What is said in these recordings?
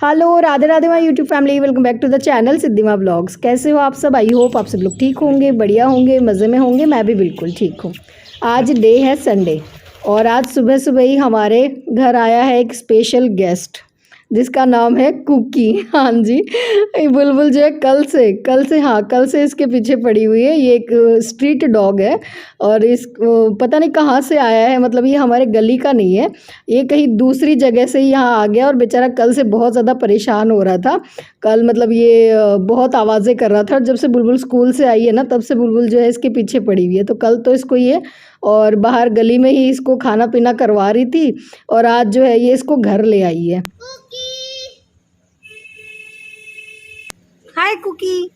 Hello Radhe Radhe my YouTube family, welcome back to the channel Siddhima blogs. कैसे हो आप सब? आई होप आप सब लोग ठीक होंगे, बढ़िया होंगे, मज़े में होंगे। मैं भी बिल्कुल ठीक हूँ। आज डे है संडे और आज सुबह सुबह ही हमारे घर आया है एक स्पेशल गेस्ट जिसका नाम है कुकी। हाँ जी, ये बुलबुल जो है कल से इसके पीछे पड़ी हुई है। ये एक स्ट्रीट डॉग है और इस पता नहीं कहाँ से आया है, मतलब ये हमारे गली का नहीं है, ये कहीं दूसरी जगह से ही यहाँ आ गया और बेचारा कल से बहुत ज़्यादा परेशान हो रहा था। कल मतलब ये बहुत आवाज़ें कर रहा था और जब से बुलबुल स्कूल से आई है ना तब से बुलबुल जो है इसके पीछे पड़ी हुई है। तो कल तो इसको ये और बाहर गली में ही इसको खाना पीना करवा रही थी और आज जो है ये इसको घर ले आई है। हाय कुकी।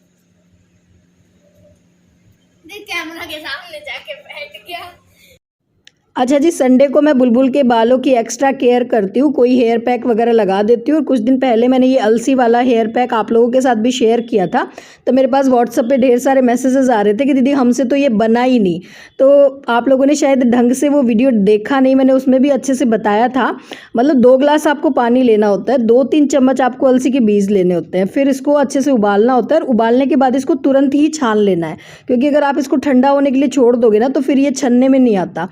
कैमरा के सामने जाके बैठ गया। अच्छा जी, संडे को मैं बुलबुल के बालों की एक्स्ट्रा केयर करती हूँ, कोई हेयर पैक वगैरह लगा देती हूँ। और कुछ दिन पहले मैंने ये अलसी वाला हेयर पैक आप लोगों के साथ भी शेयर किया था, तो मेरे पास व्हाट्सएप पे ढेर सारे मैसेजेस आ रहे थे कि दीदी हमसे तो ये बना ही नहीं। तो आप लोगों ने शायद ढंग से वो वीडियो देखा नहीं, मैंने उसमें भी अच्छे से बताया था। मतलब 2 गिलास आपको पानी लेना होता है, 2-3 चम्मच आपको अलसी के बीज लेने होते हैं, फिर इसको अच्छे से उबालना होता है और उबालने के बाद इसको तुरंत ही छान लेना है, क्योंकि अगर आप इसको ठंडा होने के लिए छोड़ दोगे ना तो फिर ये छन्ने में नहीं आता।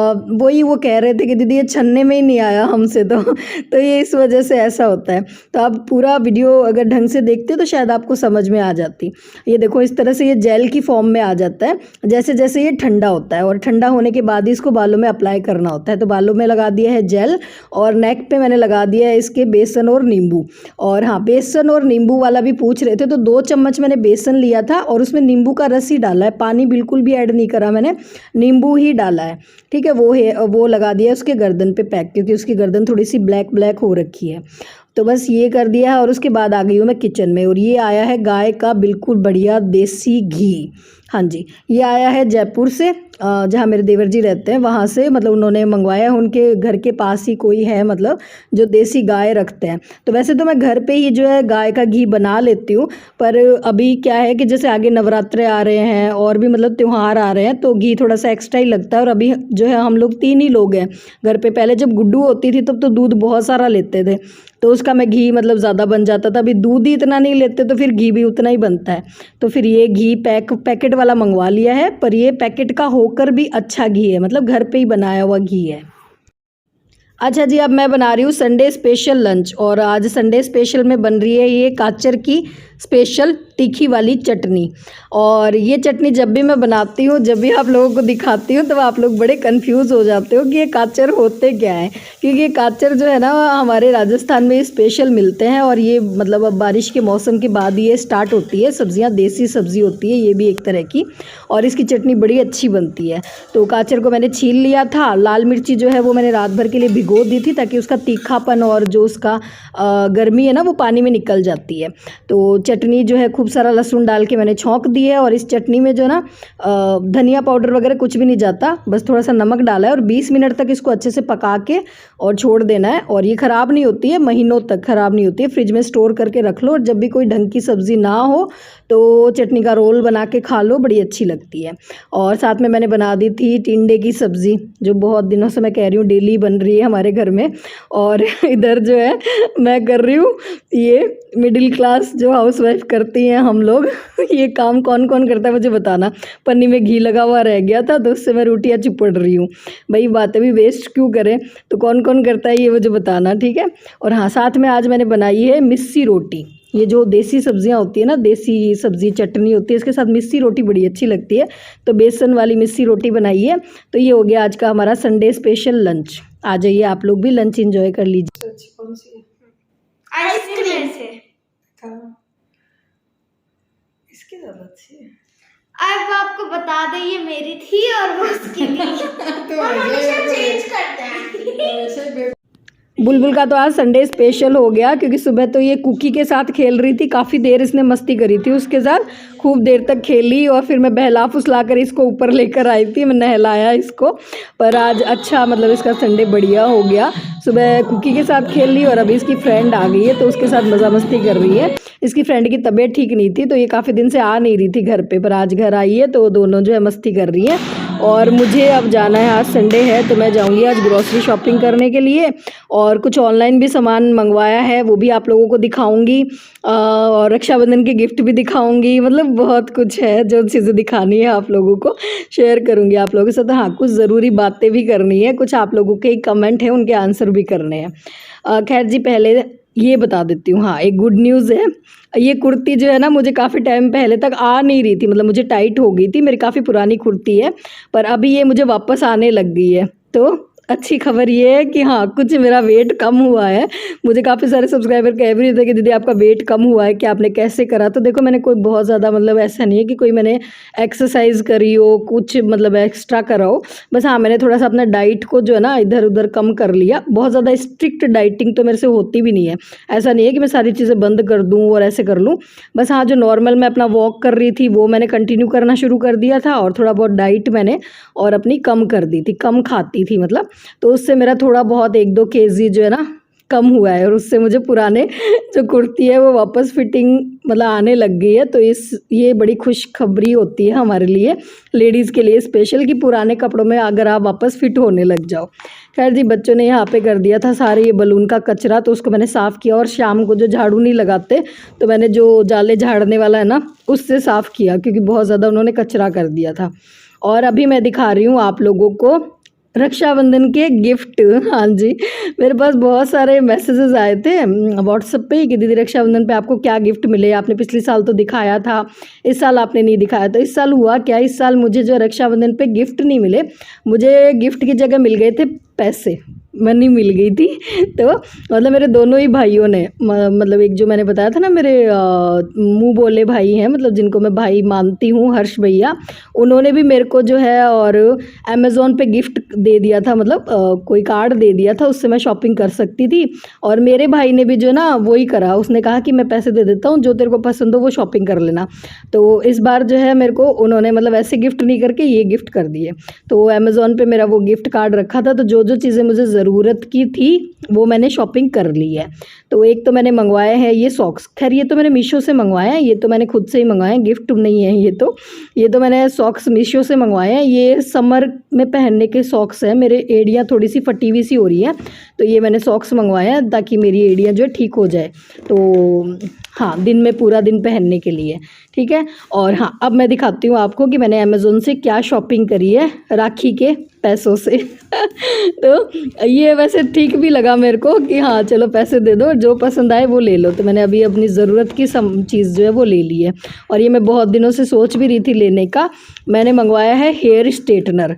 वही वो कह रहे थे कि दीदी ये छन्ने में ही नहीं आया हमसे तो ये इस वजह से ऐसा होता है। तो आप पूरा वीडियो अगर ढंग से देखते तो शायद आपको समझ में आ जाती। ये देखो इस तरह से ये जेल की फॉर्म में आ जाता है जैसे जैसे ये ठंडा होता है, और ठंडा होने के बाद ही इसको बालों में अप्लाई करना होता है। तो बालों में लगा दिया है जेल और नेक पे मैंने लगा दिया है इसके बेसन और नींबू। और हाँ, बेसन और नींबू वाला भी पूछ रहे थे, तो 2 चम्मच मैंने बेसन लिया था और उसमें नींबू का रस ही डाला है, पानी बिल्कुल भी ऐड नहीं करा मैंने, नींबू ही डाला है। ठीक है, वो लगा दिया उसके गर्दन पे पैक, क्योंकि उसकी गर्दन थोड़ी सी ब्लैक ब्लैक हो रखी है। तो बस ये कर दिया है और उसके बाद आ गई हूँ मैं किचन में। और ये आया है गाय का बिल्कुल बढ़िया देसी घी। हाँ जी, ये आया है जयपुर से, जहाँ मेरे देवर जी रहते हैं वहाँ से, मतलब उन्होंने मंगवाया है, उनके घर के पास ही कोई है मतलब जो देसी गाय रखते हैं। तो वैसे तो मैं घर पे ही जो है गाय का घी बना लेती हूँ, पर अभी क्या है कि जैसे आगे नवरात्रे आ रहे हैं और भी मतलब त्यौहार आ रहे हैं तो घी थोड़ा सा एक्स्ट्रा ही लगता है। और अभी जो है हम लोग 3 ही लोग हैं घर पे। पहले जब गुड्डू होती थी तब तो दूध बहुत सारा लेते थे, तो उसका मैं घी मतलब ज़्यादा बन जाता था। अभी दूध ही इतना नहीं लेते तो फिर घी भी उतना ही बनता है। तो फिर ये घी पैकेट वाला मंगवा लिया है, पर ये पैकेट का होकर भी अच्छा घी है, मतलब घर पे ही बनाया हुआ घी है। अच्छा जी, अब मैं बना रही हूँ संडे स्पेशल लंच, और आज संडे स्पेशल में बन रही है ये काचर की स्पेशल तीखी वाली चटनी। और ये चटनी जब भी मैं बनाती हूँ, जब भी आप लोगों को दिखाती हूँ, तो आप लोग बड़े कंफ्यूज हो जाते हो कि ये काचर होते क्या हैं, क्योंकि ये काचर जो है ना हमारे राजस्थान में स्पेशल मिलते हैं। और ये मतलब अब बारिश के मौसम के बाद ये स्टार्ट होती है सब्जियाँ, देसी सब्जी होती है ये भी एक तरह की, और इसकी चटनी बड़ी अच्छी बनती है। तो काचर को मैंने छील लिया था, लाल मिर्ची जो है वो मैंने रात भर के लिए भिगो दी थी ताकि उसका तीखापन और जो उसका गर्मी है ना वो पानी में निकल जाती है। तो चटनी जो है खूब सारा लहसुन डाल के मैंने छौंक दी है, और इस चटनी में जो ना धनिया पाउडर वगैरह कुछ भी नहीं जाता, बस थोड़ा सा नमक डाला है और 20 मिनट तक इसको अच्छे से पका के और छोड़ देना है। और ये ख़राब नहीं होती है, महीनों तक ख़राब नहीं होती है, फ्रिज में स्टोर करके रख लो, और जब भी कोई ढंग की सब्ज़ी ना हो तो चटनी का रोल बना के खा लो, बड़ी अच्छी लगती है। और साथ में मैंने बना दी थी टिंडे की सब्ज़ी, जो बहुत दिनों से मैं कह रही हूँ डेली बन रही है हमारे घर में। और इधर जो है मैं कर रही हूँ ये मिडिल क्लास जो हाउसवाइफ करती हैं हम लोग ये काम कौन कौन करता है मुझे बताना। पन्नी में घी लगा हुआ रह गया था तो उससे मैं रोटियाँ चिपड़ रही हूँ। भाई बातें भी वेस्ट क्यों करें, तो कौन कौन करता है ये मुझे बताना, ठीक है। और हाँ, साथ में आज मैंने बनाई है मिस्सी रोटी। ये जो देसी सब्जियां होती है ना, देसी सब्जी चटनी होती है, इसके साथ मिस्सी रोटी बड़ी अच्छी लगती है, तो बेसन वाली मिस्सी रोटी बनाई है। तो ये हो गया आज का हमारा संडे स्पेशल लंच। आ जाइए आप लोग भी लंच एंजॉय कर लीजिए। कौन सी है? आइसक्रीम से इसकी ज़्यादा अच्छी है। अब आपको बता दें ये मेरी थी और वो उसकी थी। तो हम हमेशा चेंज करते हैं। बुलबुल का तो आज संडे स्पेशल हो गया, क्योंकि सुबह तो ये कुकी के साथ खेल रही थी, काफ़ी देर इसने मस्ती करी थी उसके साथ, खूब देर तक खेली, और फिर मैं बहला फुसला कर इसको ऊपर लेकर आई थी, मैं नहलाया इसको। पर आज अच्छा मतलब इसका संडे बढ़िया हो गया। सुबह कुकी के साथ खेल ली और अभी इसकी फ्रेंड आ गई है तो उसके साथ मज़ा मस्ती कर रही है। इसकी फ्रेंड की तबीयत ठीक नहीं थी तो ये काफ़ी दिन से आ नहीं रही थी घर पे, पर आज घर आई है तो दोनों जो है मस्ती कर रही हैं। और मुझे अब जाना है, आज संडे है तो मैं जाऊंगी आज ग्रॉसरी शॉपिंग करने के लिए। और कुछ ऑनलाइन भी सामान मंगवाया है, वो भी आप लोगों को दिखाऊंगी। और रक्षाबंधन के गिफ्ट भी दिखाऊंगी, मतलब बहुत कुछ है जो चीज़ें दिखानी है आप लोगों को, शेयर करूंगी आप लोगों के साथ। हाँ, कुछ ज़रूरी बातें भी करनी है, कुछ आप लोगों के कमेंट है उनके आंसर भी करने हैं। खैर जी, पहले ये बता देती हूँ। हाँ, एक गुड न्यूज़ है। ये कुर्ती जो है ना, मुझे काफ़ी टाइम पहले तक आ नहीं रही थी, मतलब मुझे टाइट हो गई थी। मेरी काफ़ी पुरानी कुर्ती है, पर अभी ये मुझे वापस आने लग गई है। तो अच्छी खबर ये है कि हाँ, कुछ मेरा वेट कम हुआ है। मुझे काफ़ी सारे सब्सक्राइबर कह भी रहे थे कि दीदी आपका वेट कम हुआ है, कि आपने कैसे करा। तो देखो, मैंने कोई बहुत ज़्यादा, मतलब ऐसा नहीं है कि कोई मैंने एक्सरसाइज करी हो, कुछ मतलब एक्स्ट्रा करा हो। बस हाँ, मैंने थोड़ा सा अपना डाइट को जो है ना इधर उधर कम कर लिया। बहुत ज़्यादा स्ट्रिक्ट डाइटिंग तो मेरे से होती भी नहीं है। ऐसा नहीं है कि मैं सारी चीज़ें बंद कर दूँ और ऐसे कर लूँ। बस हाँ, जो नॉर्मल मैं अपना वॉक कर रही थी वो मैंने कंटिन्यू करना शुरू कर दिया था, और थोड़ा बहुत डाइट मैंने और अपनी कम कर दी थी, कम खाती थी मतलब। तो उससे मेरा थोड़ा बहुत 1-2 केजी जो है ना कम हुआ है, और उससे मुझे पुराने जो कुर्ती है वो वापस फिटिंग मतलब आने लग गई है। तो ये बड़ी खुशखबरी होती है हमारे लिए, लेडीज़ के लिए स्पेशल, कि पुराने कपड़ों में अगर आप वापस फिट होने लग जाओ। खैर जी, बच्चों ने यहाँ पे कर दिया था सारे ये बलून का कचरा, तो उसको मैंने साफ़ किया। और शाम को जो झाड़ू नहीं लगाते, तो मैंने जो जाले झाड़ने वाला है ना उससे साफ़ किया, क्योंकि बहुत ज़्यादा उन्होंने कचरा कर दिया था। और अभी मैं दिखा रही हूँ आप लोगों को रक्षाबंधन के गिफ्ट। हाँ जी, मेरे पास बहुत सारे मैसेजेस आए थे व्हाट्सएप पे कि दीदी रक्षाबंधन पे आपको क्या गिफ्ट मिले, आपने पिछले साल तो दिखाया था, इस साल आपने नहीं दिखाया। तो इस साल हुआ क्या, इस साल मुझे जो रक्षाबंधन पे गिफ्ट नहीं मिले, मुझे गिफ्ट की जगह मिल गए थे पैसे, मनी मिल गई थी। तो मतलब मेरे दोनों ही भाइयों ने, मतलब एक जो मैंने बताया था ना, मेरे मुंह बोले भाई हैं, मतलब जिनको मैं भाई मानती हूँ, हर्ष भैया, उन्होंने भी मेरे को जो है और अमेज़ोन पे गिफ्ट दे दिया था, मतलब कोई कार्ड दे दिया था, उससे मैं शॉपिंग कर सकती थी। और मेरे भाई ने भी जो ना वही करा, उसने कहा कि मैं पैसे दे देता हूँ, जो तेरे को पसंद हो वो शॉपिंग कर लेना। तो इस बार जो है मेरे को उन्होंने मतलब ऐसे गिफ्ट नहीं करके ये गिफ्ट कर दिए। तो अमेज़ोन पे मेरा वो गिफ्ट कार्ड रखा था, तो जो चीज़ें मुझे ज़रूरत की थी वो मैंने शॉपिंग कर ली है। तो एक तो मैंने मंगवाया है ये सॉक्स। खैर ये तो मैंने मीशो से मंगवाया है, ये तो मैंने खुद से ही मंगवाया है, गिफ्ट नहीं है ये तो मैंने सॉक्स मीशो से मंगवाए हैं। ये समर में पहनने के सॉक्स हैं, मेरे एड़ियाँ थोड़ी सी फटी हुई सी हो रही हैं, तो ये मैंने सॉक्स मंगवाए हैं ताकि मेरी एड़ियाँ जो है ठीक हो जाए। तो हाँ, दिन में पूरा दिन पहनने के लिए, ठीक है। और हाँ, अब मैं दिखाती हूँ आपको कि मैंने अमेज़ोन से क्या शॉपिंग करी है राखी के पैसों से। तो ये वैसे ठीक भी लगा मेरे को कि हाँ चलो पैसे दे दो, जो पसंद आए वो ले लो। तो मैंने अभी अपनी ज़रूरत की चीज़ जो है वो ले ली है, और ये मैं बहुत दिनों से सोच भी रही थी लेने का। मैंने मंगवाया है हेयर स्ट्रेटनर,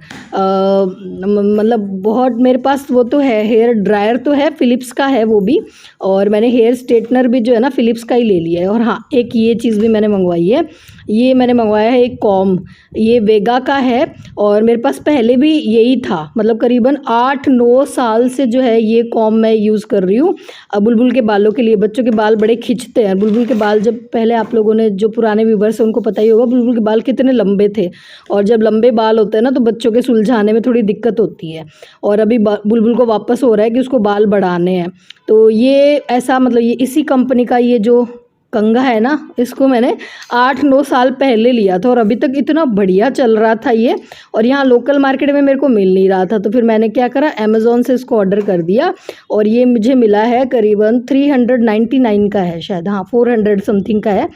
मतलब बहुत मेरे पास वो तो है, हेयर ड्रायर तो है, फ़िलिप्स का है वो भी, और मैंने हेयर स्ट्रेटनर भी जो है ना फ़िलिप्स का ही ले लिया है। और हाँ, एक ये चीज़ भी मैंने मंगवाई है, ये मैंने मंगवाया है एक कॉम, ये वेगा का है, और मेरे पास पहले भी यही था, मतलब करीबन 8-9 साल से जो है ये कॉम मैं यूज़ कर रही हूँ बुलबुल के बालों के लिए। बच्चों के बाल बड़े खिंचते हैं, बुलबुल के बाल जब पहले, आप लोगों ने जो पुराने व्यूवर्स हैं उनको पता ही होगा बुलबुल के बाल कितने लंबे थे, और जब लंबे बाल होते हैं ना तो बच्चों के सुलझाने में थोड़ी दिक्कत होती है। और अभी बुलबुल को वापस हो रहा है कि उसको बाल बढ़ाने हैं, तो ये ऐसा, मतलब ये इसी कंपनी का ये जो कंघा है ना, इसको मैंने 8-9 साल पहले लिया था, और अभी तक इतना बढ़िया चल रहा था ये। और यहाँ लोकल मार्केट में मेरे को मिल नहीं रहा था, तो फिर मैंने क्या करा, अमेज़ोन से इसको ऑर्डर कर दिया, और ये मुझे मिला है करीबन 399 का है शायद, हाँ 400 समथिंग का है।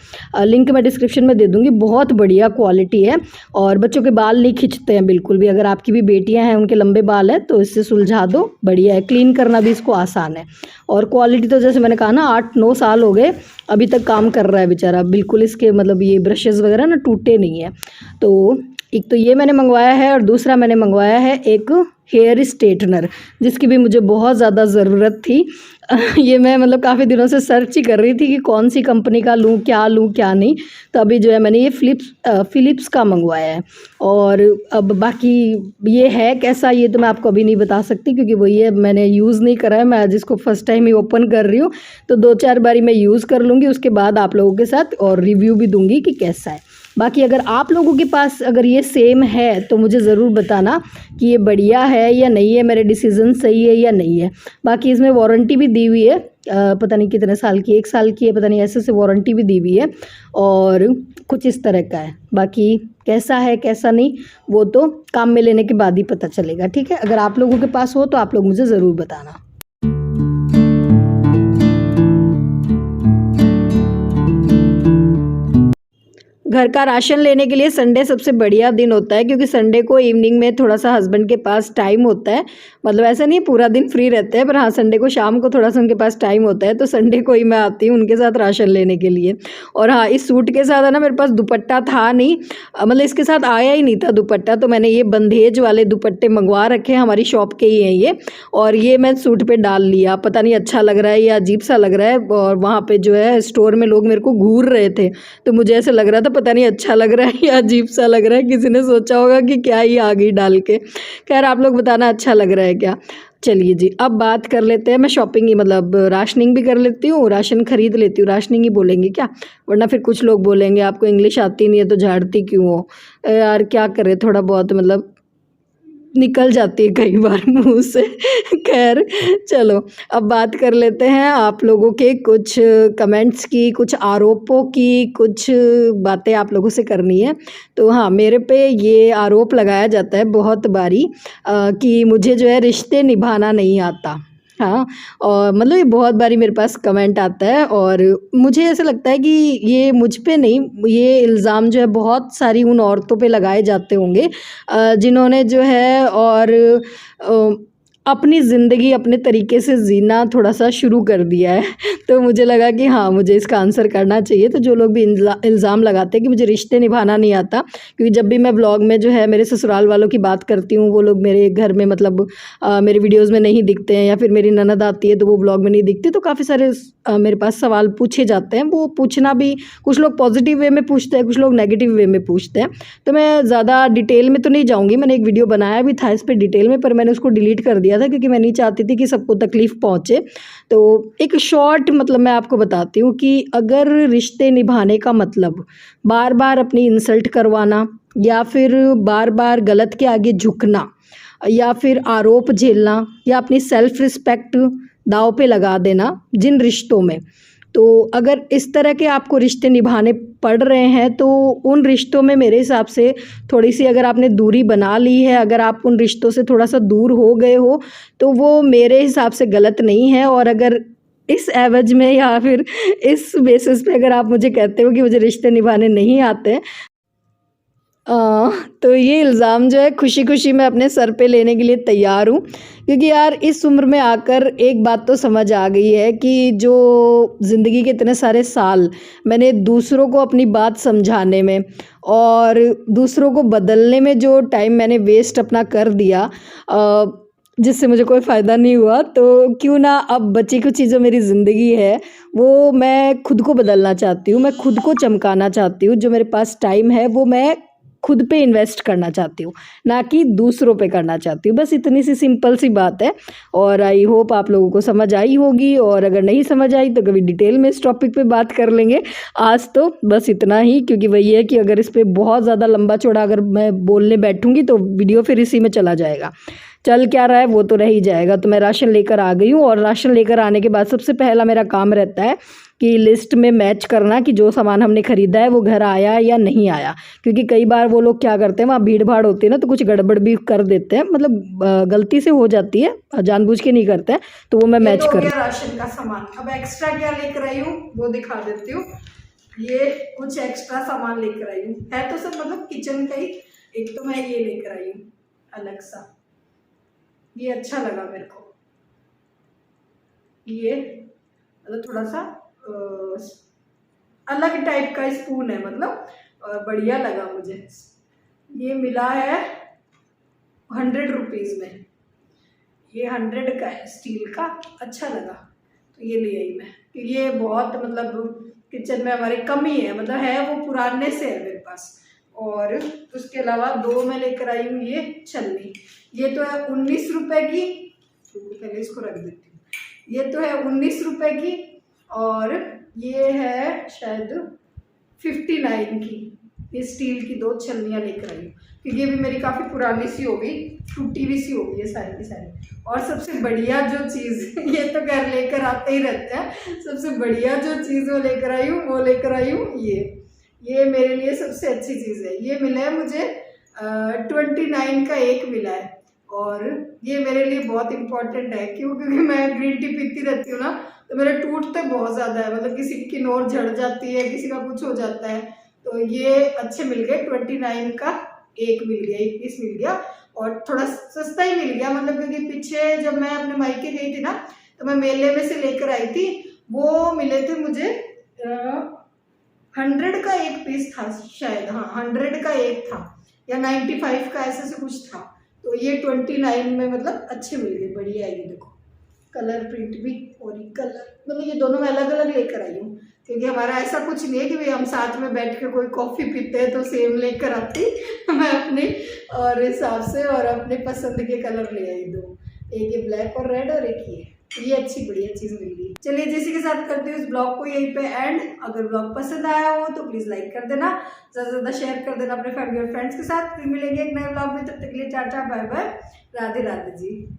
लिंक मैं डिस्क्रिप्शन में दे दूँगी। बहुत बढ़िया क्वालिटी है, और बच्चों के बाल नहीं खिंचते हैं बिल्कुल भी। अगर आपकी भी बेटियाँ हैं, उनके लंबे बाल हैं, तो इससे सुलझा दो, बढ़िया है। क्लीन करना भी इसको आसान है, और क्वालिटी तो जैसे मैंने कहा ना 8-9 साल हो गए, अभी तक काम कर रहा है बेचारा, बिल्कुल इसके मतलब ये ब्रशेज़ वगैरह ना टूटे नहीं है। तो एक तो ये मैंने मंगवाया है, और दूसरा मैंने मंगवाया है एक हेयर स्ट्रेटनर, जिसकी भी मुझे बहुत ज़्यादा ज़रूरत थी। ये मैं मतलब काफ़ी दिनों से सर्च ही कर रही थी कि कौन सी कंपनी का लूँ क्या नहीं। तो अभी जो है मैंने ये फ़िलिप्स का मंगवाया है, और अब बाकी ये है कैसा, ये तो मैं आपको अभी नहीं बता सकती, क्योंकि वो ये मैंने यूज़ नहीं करा है। मैं आज इसको फर्स्ट टाइम ही ओपन कर रही हूँ, तो 2-4 बारी मैं यूज़ कर लूँगी, उसके बाद आप लोगों के साथ और रिव्यू भी दूँगी कि कैसा है। बाकी अगर आप लोगों के पास अगर ये सेम है तो मुझे ज़रूर बताना कि ये बढ़िया है या नहीं है, मेरे डिसीज़न सही है या नहीं है। बाकी इसमें वारंटी भी दी हुई है, पता नहीं कितने साल की, 1 साल की है, पता नहीं, ऐसे वारंटी भी दी हुई है और कुछ इस तरह का है। बाकी कैसा है कैसा नहीं वो तो काम में लेने के बाद ही पता चलेगा, ठीक है। अगर आप लोगों के पास हो तो आप लोग मुझे ज़रूर बताना। घर का राशन लेने के लिए संडे सबसे बढ़िया दिन होता है, क्योंकि संडे को इवनिंग में थोड़ा सा हस्बैंड के पास टाइम होता है। मतलब ऐसा नहीं पूरा दिन फ्री रहते हैं, पर हाँ संडे को शाम को थोड़ा सा उनके पास टाइम होता है, तो संडे को ही मैं आती हूँ उनके साथ राशन लेने के लिए। और हाँ, इस सूट के साथ है ना, मेरे पास दुपट्टा था नहीं, मतलब इसके साथ आया ही नहीं था दुपट्टा, तो मैंने ये बंदेज वाले दुपट्टे मंगवा रखे हैं, हमारी शॉप के ही हैं ये, और ये मैं सूट पे डाल लिया। पता नहीं अच्छा लग रहा है या अजीब सा लग रहा है, और वहाँ पे जो है स्टोर में लोग मेरे को घूर रहे थे, तो मुझे ऐसा लग रहा था पता नहीं अच्छा लग रहा है या अजीब सा लग रहा है, किसी ने सोचा होगा कि क्या ही आ गई डाल के। खैर आप लोग बताना अच्छा लग रहा है क्या। चलिए जी, अब बात कर लेते हैं। मैं शॉपिंग ही मतलब राशनिंग भी कर लेती हूँ, राशन खरीद लेती हूँ। राशनिंग ही बोलेंगे क्या, वरना फिर कुछ लोग बोलेंगे आपको इंग्लिश आती नहीं है तो झाड़ती क्यों हो। यार क्या करे, थोड़ा बहुत मतलब निकल जाती है कई बार मुंह से। खैर चलो, अब बात कर लेते हैं आप लोगों के कुछ कमेंट्स की, कुछ आरोपों की, कुछ बातें आप लोगों से करनी है। तो हाँ, मेरे पे ये आरोप लगाया जाता है बहुत बारी कि मुझे जो है रिश्ते निभाना नहीं आता। हाँ, और मतलब ये बहुत बारी मेरे पास कमेंट आता है, और मुझे ऐसा लगता है कि ये मुझ पे नहीं, ये इल्ज़ाम जो है बहुत सारी उन औरतों पे लगाए जाते होंगे जिन्होंने जो है और अपनी ज़िंदगी अपने तरीके से जीना थोड़ा सा शुरू कर दिया है। तो मुझे लगा कि हाँ, मुझे इसका आंसर करना चाहिए। तो जो लोग भी इल्ज़ाम लगाते हैं कि मुझे रिश्ते निभाना नहीं आता, क्योंकि जब भी मैं व्लॉग में जो है मेरे ससुराल वालों की बात करती हूँ, वो लोग मेरे घर में मतलब मेरे वीडियोज़ में नहीं दिखते हैं, या फिर मेरी ननद आती है तो वो व्लॉग में नहीं दिखती, तो काफ़ी सारे मेरे पास सवाल पूछे जाते हैं। वो पूछना भी, कुछ लोग पॉजिटिव वे में पूछते हैं, कुछ लोग नेगेटिव वे में पूछते हैं। तो मैं ज़्यादा डिटेल में तो नहीं जाऊँगी, मैंने एक वीडियो बनाया भी था इस पे डिटेल में, पर मैंने उसको डिलीट कर दिया था क्योंकि मैं नहीं चाहती थी कि सबको तकलीफ़ पहुँचे। तो एक शॉर्ट मतलब मैं आपको बताती हूँ कि अगर रिश्ते निभाने का मतलब बार बार अपनी इंसल्ट करवाना, या फिर बार बार गलत के आगे झुकना, या फिर आरोप झेलना, या अपनी सेल्फ रिस्पेक्ट दांव पे लगा देना जिन रिश्तों में, तो अगर इस तरह के आपको रिश्ते निभाने पड़ रहे हैं तो उन रिश्तों में मेरे हिसाब से थोड़ी सी अगर आपने दूरी बना ली है, अगर आप उन रिश्तों से थोड़ा सा दूर हो गए हो, तो वो मेरे हिसाब से गलत नहीं है। और अगर इस एवज में या फिर इस बेसिस पे अगर आप मुझे कहते हो कि मुझे रिश्ते निभाने नहीं आते, तो ये इल्ज़ाम जो है खुशी खुशी मैं अपने सर पे लेने के लिए तैयार हूँ, क्योंकि यार इस उम्र में आकर एक बात तो समझ आ गई है कि जो ज़िंदगी के इतने सारे साल मैंने दूसरों को अपनी बात समझाने में और दूसरों को बदलने में जो टाइम मैंने वेस्ट अपना कर दिया, जिससे मुझे कोई फ़ायदा नहीं हुआ, तो क्यों ना अब बची कुची जो मेरी ज़िंदगी है वो मैं खुद को बदलना चाहती हूँ, मैं खुद को चमकाना चाहती हूँ। जो मेरे पास टाइम है वो मैं खुद पे इन्वेस्ट करना चाहती हूँ, ना कि दूसरों पे करना चाहती हूँ। बस इतनी सी सिंपल सी बात है, और आई होप आप लोगों को समझ आई होगी, और अगर नहीं समझ आई तो कभी डिटेल में इस टॉपिक पे बात कर लेंगे। आज तो बस इतना ही, क्योंकि वही है कि अगर इस पे बहुत ज़्यादा लंबा चौड़ा अगर मैं बोलने बैठूँगी तो वीडियो फिर इसी में चला जाएगा। चल क्या रहा है वो तो रह ही जाएगा। तो मैं राशन लेकर आ गई हूँ, और राशन लेकर आने के बाद सबसे पहला मेरा काम रहता है कि लिस्ट में मैच करना कि जो सामान हमने ख़रीदा है वो घर आया या नहीं आया, क्योंकि कई बार वो लोग क्या करते हैं, वहाँ भीड़ भाड़ होती है ना, तो कुछ गड़बड़ भी कर देते हैं, मतलब गलती से हो जाती है, जानबूझ के नहीं करते हैं, तो वो मैं मैच कर। राशन का सामान अब एक्स्ट्रा क्या लेकर आई हूँ वो दिखा देती हूँ। ये कुछ एक्स्ट्रा सामान लेकर आई हूँ, है तो सब मतलब किचन का ही। एक तो मैं ये लेकर आई हूँ अलग सा, ये अच्छा लगा मेरे को, ये मतलब थोड़ा सा अलग टाइप का स्पून है, मतलब बढ़िया लगा मुझे। ये मिला है 100 रुपीज़ में, ये 100 का है, स्टील का, अच्छा लगा तो ये ले आई मैं। ये बहुत मतलब किचन में हमारी कमी है, मतलब है वो पुराने से है मेरे पास। और उसके अलावा दो मैं लेकर आई हूँ ये छलनी, ये तो है 19 रुपए की, पहले इसको रख देती हूँ। ये तो है 19 रुपए की, और ये है शायद 59 की। ये स्टील की 2 छलनियाँ लेकर आई हूँ, क्योंकि ये भी मेरी काफ़ी पुरानी सी हो गई, टूटी हुई सी हो गई है सारी की सारी। और सबसे बढ़िया जो चीज़ ये तो घर लेकर आते ही रहते हैं, सबसे बढ़िया जो चीज़ वो लेकर आई हूँ, वो लेकर आई हूँ ये मेरे लिए सबसे अच्छी चीज़ है। ये मिला है मुझे 29 का एक मिला है, और ये मेरे लिए बहुत इंपॉर्टेंट है, क्योंकि मैं ग्रीन टी पीती रहती हूँ ना, तो मेरे टूटते बहुत ज़्यादा है, मतलब किसी की नोर झड़ जाती है, किसी का कुछ हो जाता है, तो ये अच्छे मिल गए। 29 का एक मिल गया, 1 पीस मिल गया, और थोड़ा सस्ता ही मिल गया, मतलब क्योंकि पीछे जब मैं अपने मायके गई थी ना, तो मैं मेले में से लेकर आई थी, वो मिले थे मुझे 100 का एक पीस था शायद, हाँ 100 का एक था, या 95 का ऐसे से कुछ था, तो ये 29 में मतलब अच्छे मिल गए, बढ़िया है। ये देखो कलर प्रिंट भी, और ये कलर, मतलब ये दोनों मैं अलग अलग लेकर आई हूँ, क्योंकि हमारा ऐसा कुछ नहीं है कि भाई हम साथ में बैठ के कोई कॉफ़ी पीते हैं तो सेम लेकर आती मैं अपने और हिसाब से और अपने पसंद के कलर ले आई 2, एक ये ब्लैक और रेड, और एक ये अच्छी बढ़िया चीज़ मिल गई। चलिए जिसी के साथ करती हूँ इस ब्लॉग को यहीं पे एंड। अगर ब्लॉग पसंद आया हो तो प्लीज़ लाइक कर देना, ज़्यादा से ज़्यादा शेयर कर देना अपने फैमिली और फ्रेंड्स के साथ। फिर मिलेंगे एक नए ब्लॉग में, तब तक के लिए tata bye bye, Radhe Radhe जी।